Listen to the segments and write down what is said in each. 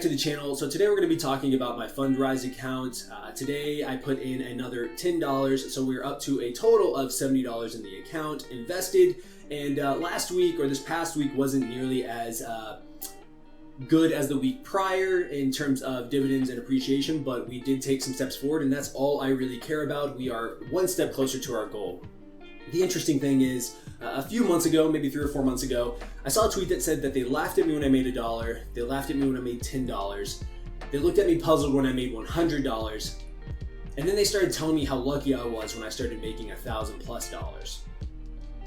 back to the channel. So today we're going to be talking about my Fundrise account. Today I put in another $10, so we're up to a total of $70 in the account invested. And last week, or this past week, wasn't nearly as good as the week prior in terms of dividends and appreciation, but we did take some steps forward, and that's all I really care about. We are one step closer to our goal. The interesting thing is, a few months ago, maybe 3 or 4 months ago, I saw a tweet that said that they laughed at me when I made $1, they laughed at me when I made $10, they looked at me puzzled when I made $100, and then they started telling me how lucky I was when I started making $1,000+.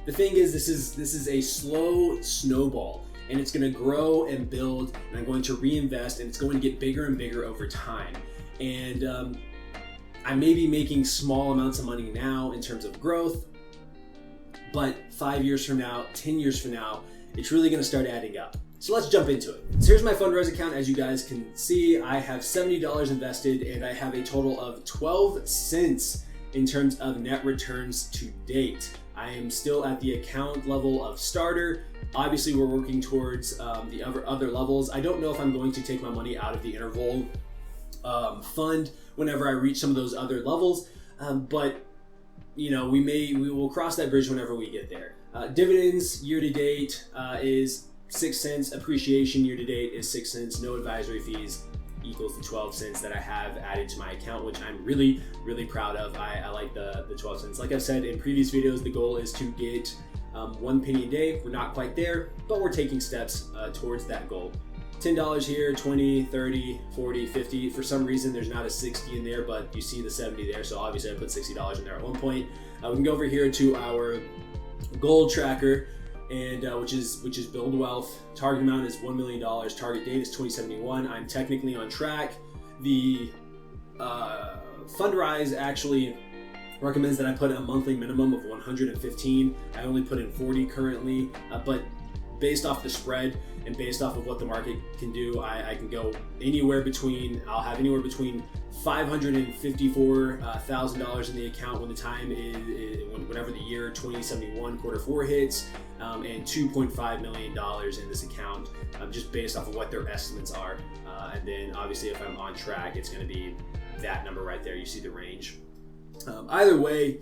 The thing is, this is a slow snowball, and it's going to grow and build, and I'm going to reinvest, and it's going to get bigger and bigger over time. And I may be making small amounts of money now in terms of growth, but 5 years from now, 10 years from now, it's really going to start adding up. So let's jump into it. So here's my Fundrise account. As you guys can see, I have $70 invested, and I have a total of 12 cents in terms of net returns to date. I am still at the account level of starter. Obviously, we're working towards the other levels. I don't know if I'm going to take my money out of the interval fund whenever I reach some of those other levels, but you know, we will cross that bridge whenever we get there. Dividends year to date is 6 cents. Appreciation year to date is 6 cents. No advisory fees equals the 12 cents that I have added to my account, which I'm really, really proud of. I like the 12 cents. Like I've said in previous videos, the goal is to get 1 penny a day. We're not quite there, but we're taking steps towards that goal. $10 here, 20, 30, 40, 50. For some reason, there's not a 60 in there, but you see the 70 there. So obviously I put $60 in there at one point. We can go over here to our goal tracker, and which is build wealth. Target amount is $1 million. Target date is 2071. I'm technically on track. The Fundrise actually recommends that I put a monthly minimum of 115. I only put in 40 currently, but based off the spread and based off of what the market can do, I can go anywhere between, I'll have anywhere between $554,000 in the account when the time is whenever the year 2071 Q4 hits, and $2.5 million in this account, just based off of what their estimates are. And then obviously if I'm on track, it's going to be that number right there. You see the range. Either way,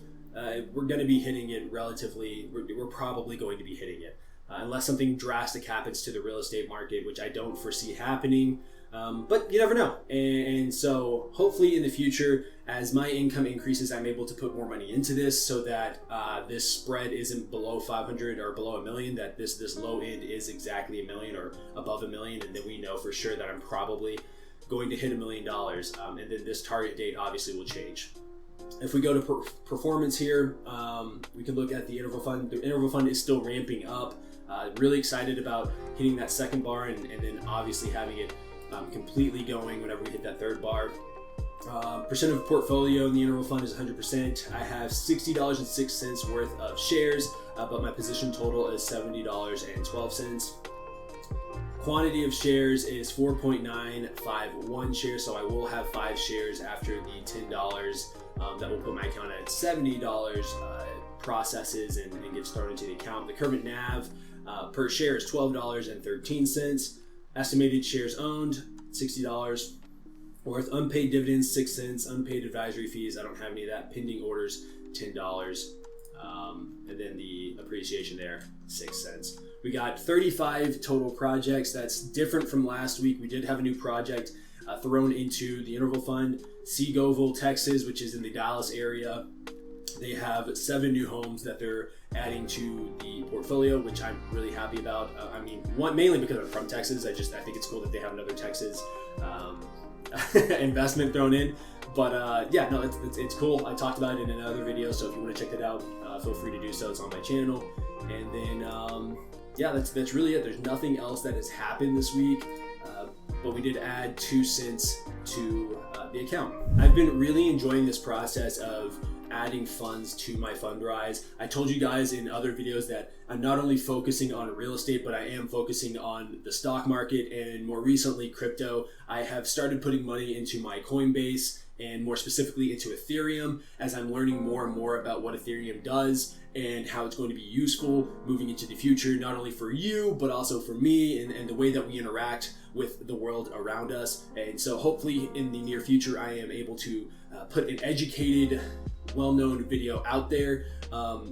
we're going to be hitting it relatively, we're probably going to be hitting it. Unless something drastic happens to the real estate market, which I don't foresee happening, but you never know. And so hopefully in the future, as my income increases, I'm able to put more money into this so that this spread isn't below 500 or below $1 million, that this low end is exactly $1 million or above $1 million, and then we know for sure that I'm probably going to hit $1 million, and then this target date obviously will change. If we go to performance here, we can look at the interval fund. The interval fund is still ramping up. Really excited about hitting that second bar and then obviously having it completely going whenever we hit that third bar. Percent of portfolio in the interval fund is 100%. I have $60.06 worth of shares, but my position total is $70.12. Quantity of shares is 4.951 shares, so I will have 5 shares after the $10 that will put my account at $70 processes and get started into the account. The current NAV per share is $12.13. Estimated shares owned, $60 worth. Unpaid dividends, 6 cents. Unpaid advisory fees, I don't have any of that. Pending orders, $10. And then the appreciation there, 6 cents. We got 35 total projects. That's different from last week. We did have a new project thrown into the interval fund, Seagoville, Texas, which is in the Dallas area. They have 7 new homes that they're adding to the portfolio, which I'm really happy about. I mean, mainly because I'm from Texas. I think it's cool that they have another Texas investment thrown in. But yeah, no, it's cool. I talked about it in another video, so if you want to check that out, feel free to do so. It's on my channel. And then yeah, that's really it. There's nothing else that has happened this week. But we did add 2 cents to the account. I've been really enjoying this process of adding funds to my Fundrise. I told you guys in other videos that I'm not only focusing on real estate, but I am focusing on the stock market and more recently crypto. I have started putting money into my Coinbase and more specifically into Ethereum as I'm learning more and more about what Ethereum does and how it's going to be useful moving into the future, not only for you, but also for me and the way that we interact with the world around us. And so hopefully in the near future, I am able to put an educated, well-known video out there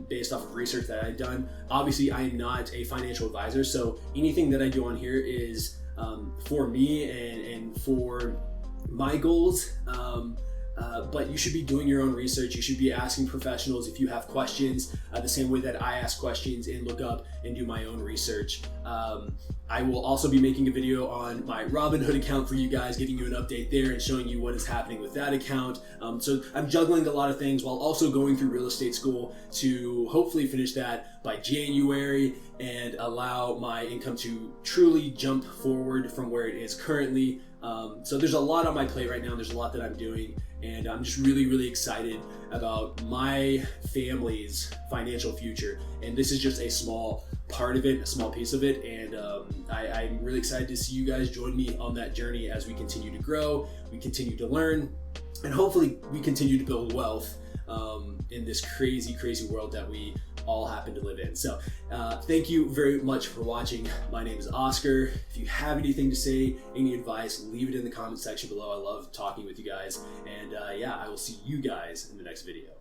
based off of research that I've done. Obviously, I am not a financial advisor, so anything that I do on here is for me and for my goals. But you should be doing your own research. You should be asking professionals if you have questions, the same way that I ask questions and look up and do my own research. I will also be making a video on my Robinhood account for you guys, giving you an update there and showing you what is happening with that account. So I'm juggling a lot of things while also going through real estate school to hopefully finish that by January and allow my income to truly jump forward from where it is currently. So there's a lot on my plate right now. There's a lot that I'm doing, and I'm just really excited about my family's financial future. And this is just a small part of it, a small piece of it. And I'm really excited to see you guys join me on that journey as we continue to grow, we continue to learn, and hopefully we continue to build wealth in this crazy world that we all happen to live in. So thank you very much for watching. My name is Oscar. If you have anything to say, any advice, leave it in the comment section below. I love talking with you guys. And yeah, I will see you guys in the next video.